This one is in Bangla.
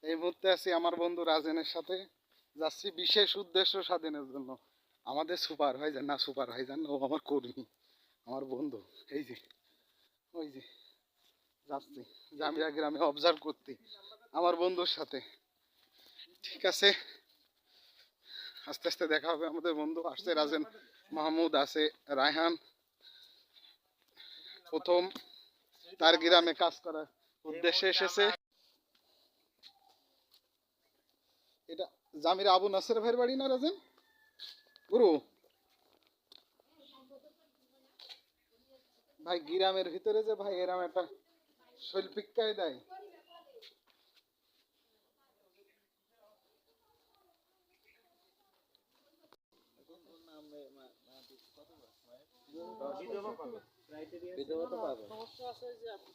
এই মুহূর্তে আছি আমার বন্ধু রাজেনের সাথে, যাচ্ছি বিশেষ উদ্দেশ্য সাধনের জন্য। আমাদের সুপারভাইজার না সুপারভাইজার না, ও আমার কর্মী, আমার বন্ধু। এই যে ওই যে যাচ্ছি জামিয়া গ্রামে অবজার্ভ করতে আমার বন্ধুর সাথে। ঠিক আছে, আস্তে আস্তে দেখা হবে। আমাদের বন্ধু আসছে, রাজেন মাহমুদ আছে, রায়হান প্রথম তার গ্রামে কাজ করার উদ্দেশ্যে এসেছে। এটা জামির আবু নাসের ভাইয়ের বাড়ি না রাজেন গুরু? ভাই গ্রামের ভিতরে যে ভাই এরম একটা শৈল্পিকায় দেয়। সমস্যা আছে যে আপনি